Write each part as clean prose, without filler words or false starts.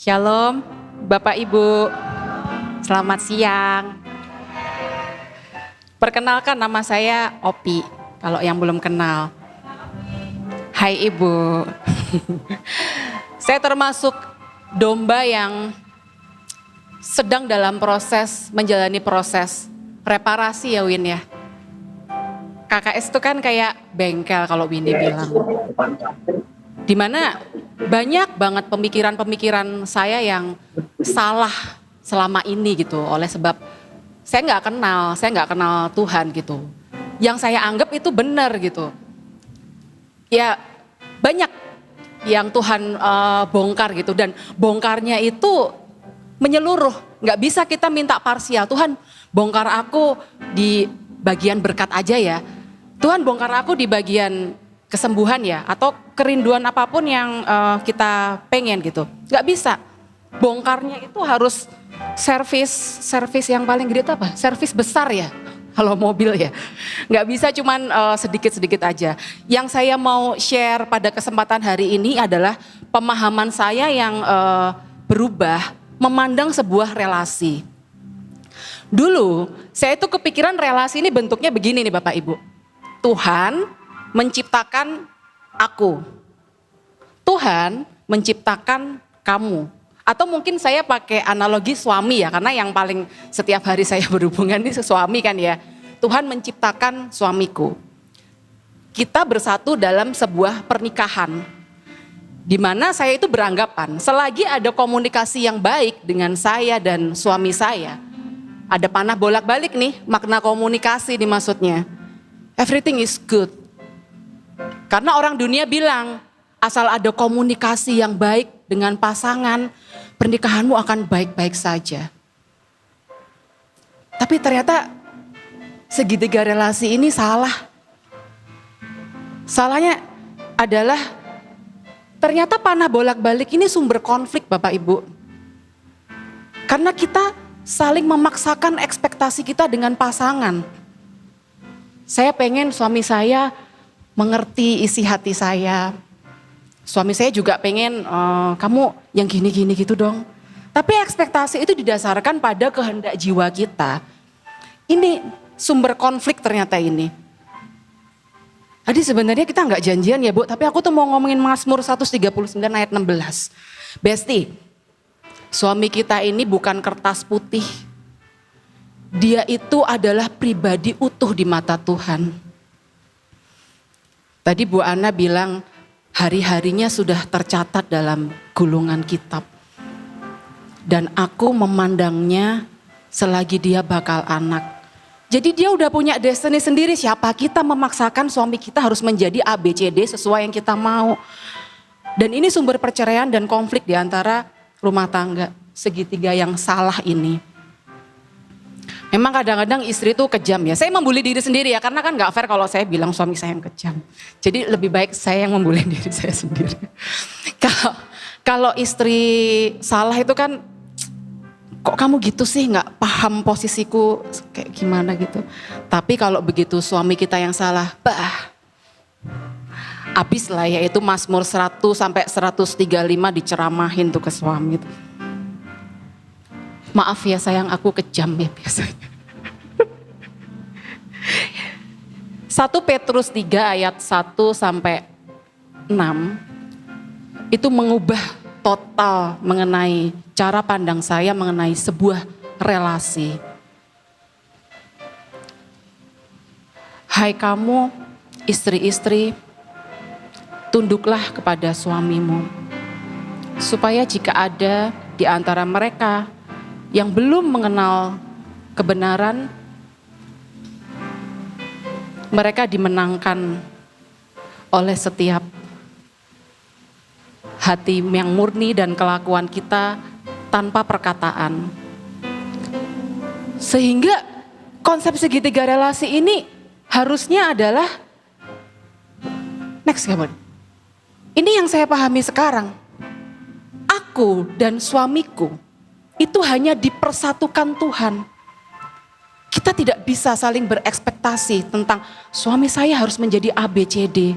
Shalom, Bapak Ibu, selamat siang. Perkenalkan, nama saya Opi, kalau yang belum kenal. Hai Ibu. Saya termasuk domba yang sedang dalam menjalani proses reparasi ya Win ya. KKS itu kan kayak bengkel kalau Winnie bilang. Dimana banyak banget pemikiran-pemikiran saya yang salah selama ini gitu. Oleh sebab saya nggak kenal Tuhan gitu. Yang saya anggap itu benar gitu. Ya banyak yang Tuhan bongkar gitu. Dan bongkarnya itu menyeluruh. Nggak bisa kita minta parsial. Tuhan bongkar aku di bagian berkat aja ya. Tuhan bongkar aku di bagian kesembuhan ya, atau kerinduan apapun yang kita pengen gitu. Nggak bisa, bongkarnya itu harus servis yang paling gede itu apa? Servis besar ya, kalau mobil ya. Nggak bisa cuman sedikit-sedikit aja. Yang saya mau share pada kesempatan hari ini adalah pemahaman saya yang berubah memandang sebuah relasi. Dulu saya itu kepikiran relasi ini bentuknya begini nih Bapak Ibu. Tuhan menciptakan aku. Tuhan menciptakan kamu. Atau mungkin saya pakai analogi suami ya, karena yang paling setiap hari saya berhubungan ini suami kan ya. Tuhan menciptakan suamiku. Kita bersatu dalam sebuah pernikahan. Di mana saya itu beranggapan, selagi ada komunikasi yang baik dengan saya dan suami saya, ada panah bolak-balik nih, makna komunikasi nih maksudnya. Everything is good. Karena orang dunia bilang, asal ada komunikasi yang baik dengan pasangan, pernikahanmu akan baik-baik saja. Tapi ternyata segitiga relasi ini salah. Salahnya adalah ternyata panah bolak-balik ini sumber konflik Bapak Ibu. Karena kita saling memaksakan ekspektasi kita dengan pasangan. Saya pengen suami saya mengerti isi hati saya. Suami saya juga pengen kamu yang gini-gini gitu dong. Tapi ekspektasi itu didasarkan pada kehendak jiwa kita. Ini sumber konflik ternyata ini. Tadi sebenarnya kita nggak janjian ya Bu, tapi aku tuh mau ngomongin Mazmur 139 ayat 16. Besti, suami kita ini bukan kertas putih. Dia itu adalah pribadi utuh di mata Tuhan. Tadi Bu Ana bilang hari-harinya sudah tercatat dalam gulungan kitab. Dan aku memandangnya selagi dia bakal anak. Jadi dia udah punya destiny sendiri, siapa kita memaksakan suami kita harus menjadi ABCD sesuai yang kita mau. Dan ini sumber perceraian dan konflik di antara rumah tangga, segitiga yang salah ini. Memang kadang-kadang istri itu kejam ya. Saya membuli diri sendiri ya, karena kan gak fair kalau saya bilang suami saya yang kejam. Jadi lebih baik saya yang membuli diri saya sendiri. Kalau istri salah itu kan, kok kamu gitu sih, gak paham posisiku kayak gimana gitu. Tapi kalau begitu suami kita yang salah, habis lah ya, itu Mazmur 100 sampai 135 diceramahin tuh ke suami itu. Maaf ya sayang, aku kejam ya biasanya. 1 Petrus 3 ayat 1 sampai 6 itu mengubah total mengenai cara pandang saya mengenai sebuah relasi. Hai kamu istri-istri, tunduklah kepada suamimu, supaya jika ada di antara mereka yang belum mengenal kebenaran, mereka dimenangkan oleh setiap hati yang murni dan kelakuan kita tanpa perkataan. Sehingga konsep segitiga relasi ini harusnya adalah next kawan. Ini yang saya pahami sekarang. Aku dan suamiku itu hanya dipersatukan Tuhan. Kita tidak bisa saling berekspektasi tentang suami saya harus menjadi ABCD.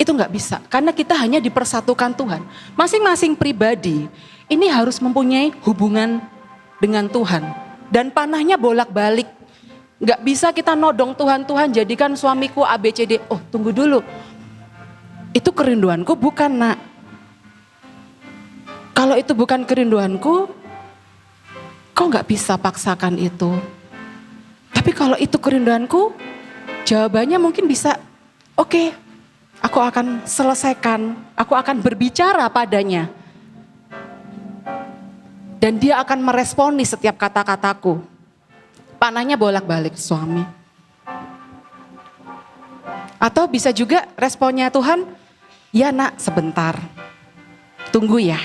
Itu nggak bisa, karena kita hanya dipersatukan Tuhan. Masing-masing pribadi ini harus mempunyai hubungan dengan Tuhan. Dan panahnya bolak-balik. Nggak bisa kita nodong Tuhan, Tuhan jadikan suamiku ABCD. Oh tunggu dulu, itu kerinduanku bukan nak. Kalau itu bukan kerinduanku, kau nggak bisa paksakan itu. Tapi kalau itu kerinduanku, jawabannya mungkin bisa, oke, aku akan selesaikan, aku akan berbicara padanya. Dan dia akan meresponi setiap kata-kataku. Panahnya bolak-balik suami. Atau bisa juga responnya Tuhan, ya nak sebentar, tunggu ya.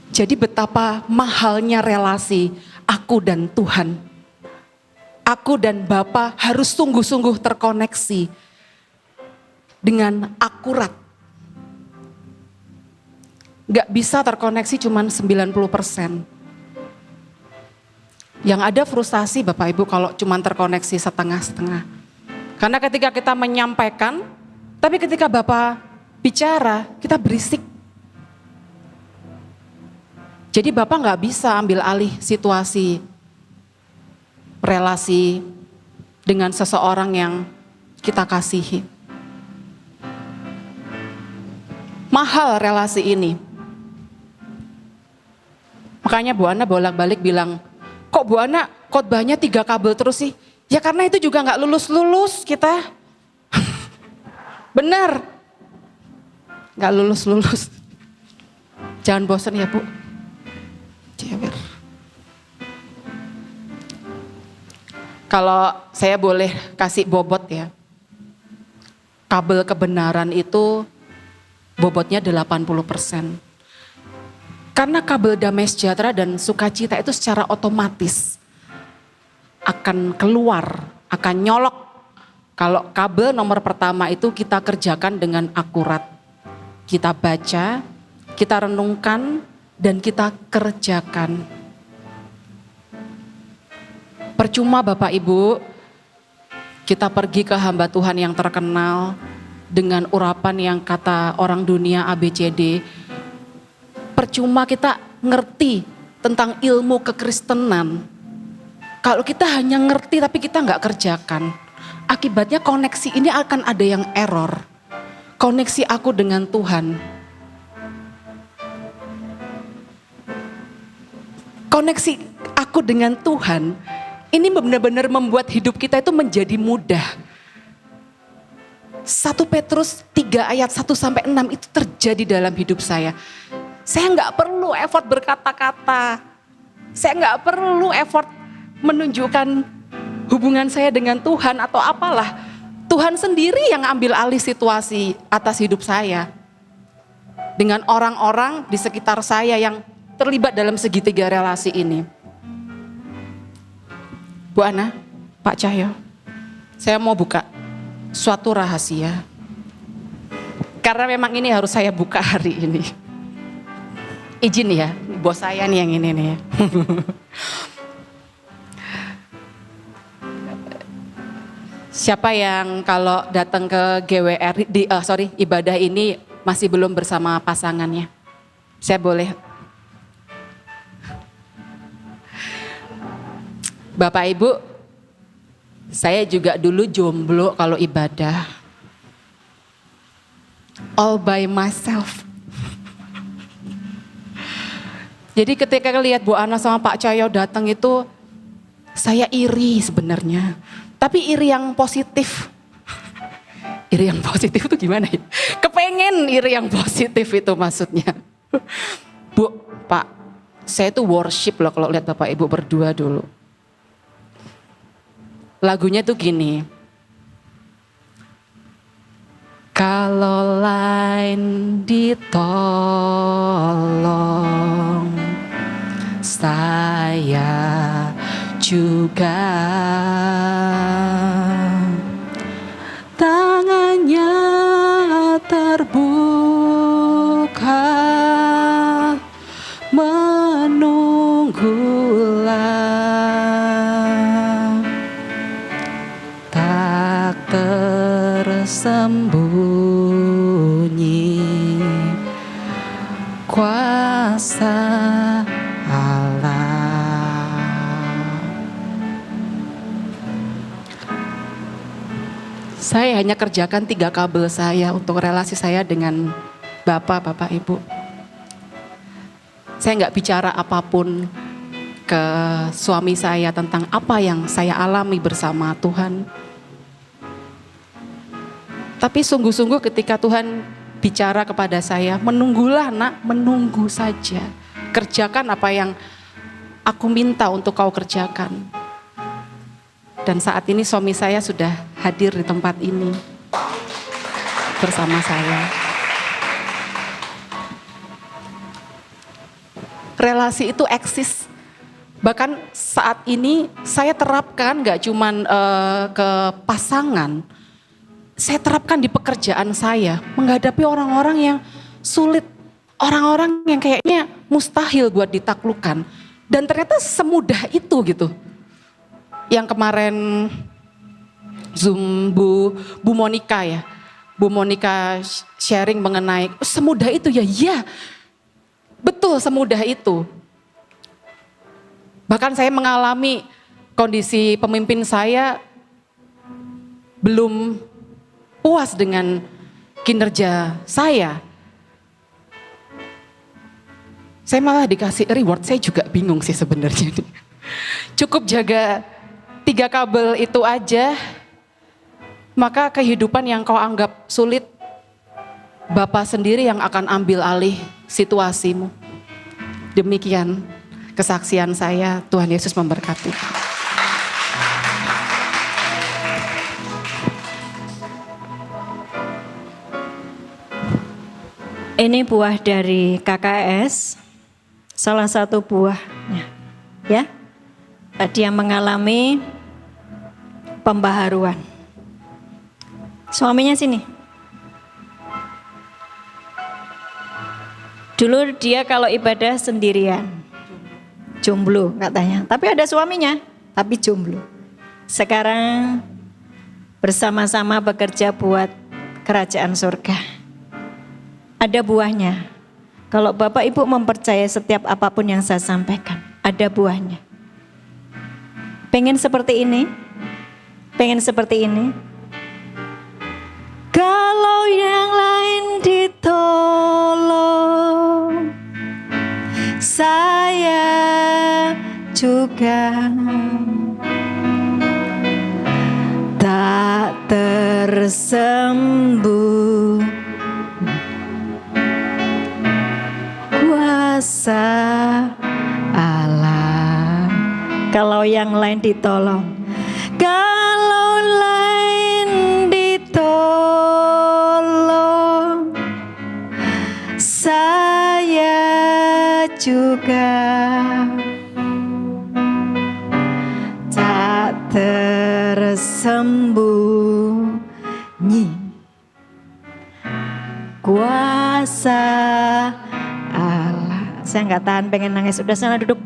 Jadi betapa mahalnya relasi aku dan Tuhan. Aku dan Bapa harus sungguh-sungguh terkoneksi dengan akurat. Gak bisa terkoneksi cuma 90%. Yang ada frustasi Bapak Ibu kalau cuma terkoneksi setengah-setengah. Karena ketika kita menyampaikan, tapi ketika Bapak bicara, kita berisik. Jadi Bapak gak bisa ambil alih situasi relasi dengan seseorang yang kita kasihi. Mahal relasi ini. Makanya Bu Ana bolak-balik bilang, kok Bu Ana khotbahnya 3 kabel terus sih? Ya karena itu juga gak lulus-lulus kita. Benar. Gak lulus-lulus. Jangan bosan ya Bu. Cewer. Kalau saya boleh kasih bobot ya. Kabel kebenaran itu bobotnya 80%. Karena kabel damai sejahtera dan sukacita itu secara otomatis akan keluar, akan nyolok. Kalau kabel nomor pertama itu kita kerjakan dengan akurat. Kita baca, kita renungkan, dan kita kerjakan. Percuma Bapak Ibu, kita pergi ke hamba Tuhan yang terkenal dengan urapan yang kata orang dunia ABCD. Percuma kita ngerti tentang ilmu kekristenan. Kalau kita hanya ngerti tapi kita nggak kerjakan, akibatnya koneksi ini akan ada yang error. Koneksi aku dengan Tuhan. Koneksi aku dengan Tuhan ini benar-benar membuat hidup kita itu menjadi mudah. 1 Petrus 3 ayat 1 sampai 6 itu terjadi dalam hidup saya. Saya nggak perlu effort berkata-kata. Saya nggak perlu effort menunjukkan hubungan saya dengan Tuhan atau apalah. Tuhan sendiri yang ambil alih situasi atas hidup saya. Dengan orang-orang di sekitar saya yang terlibat dalam segitiga relasi ini. Bu Ana, Pak Cahyo, saya mau buka suatu rahasia. Karena memang ini harus saya buka hari ini. Izin ya, bos saya nih yang ini nih. Siapa yang kalau datang ke GWR, ibadah ini masih belum bersama pasangannya? Saya boleh. Bapak Ibu, saya juga dulu jomblo kalau ibadah. All by myself. Jadi ketika lihat Bu Ana sama Pak Cahyo datang itu, saya iri sebenarnya. Tapi iri yang positif. Iri yang positif itu gimana ya? Kepengen iri yang positif itu maksudnya. Bu, Pak, saya itu worship loh kalau lihat Bapak Ibu berdua dulu. Lagunya tuh gini. Kalau lain ditolong, saya juga. Tangannya terbuka, menunggulah. kuasa Allah. Saya hanya kerjakan 3 kabel saya untuk relasi saya dengan Bapak Ibu. Saya nggak bicara apapun ke suami saya tentang apa yang saya alami bersama Tuhan. Tapi sungguh-sungguh ketika Tuhan bicara kepada saya, menunggulah nak, menunggu saja. Kerjakan apa yang aku minta untuk kau kerjakan. Dan saat ini suami saya sudah hadir di tempat ini bersama saya. Relasi itu eksis. Bahkan saat ini saya terapkan gak cuman ke pasangan. Saya terapkan di pekerjaan saya. Menghadapi orang-orang yang sulit. Orang-orang yang kayaknya mustahil buat ditaklukkan. Dan ternyata semudah itu gitu. Yang kemarin Zoom Bu Monica ya. Bu Monica sharing mengenai semudah itu ya. Iya, betul semudah itu. Bahkan saya mengalami kondisi pemimpin saya belum puas dengan kinerja saya. Saya malah dikasih reward, saya juga bingung sih sebenarnya. Cukup jaga 3 kabel itu aja, maka kehidupan yang kau anggap sulit, Bapa sendiri yang akan ambil alih situasimu. Demikian kesaksian saya, Tuhan Yesus memberkati. Ini buah dari KKS, salah satu buahnya, ya. Dia mengalami pembaharuan. Suaminya sini. Dulu dia kalau ibadah sendirian, jomblo katanya. Tapi ada suaminya, tapi jomblo. Sekarang bersama-sama bekerja buat kerajaan surga. Ada buahnya. Kalau Bapak Ibu mempercayai setiap apapun yang saya sampaikan, ada buahnya. Pengen seperti ini? Pengen seperti ini? Kalau yang lain ditolong, saya juga tak tersembuh kuasa Allah. Kalau yang lain ditolong, kalau lain ditolong, saya juga tak tersembunyi kuasa Allah. Saya nggak tahan pengen nangis. Udah sana duduk.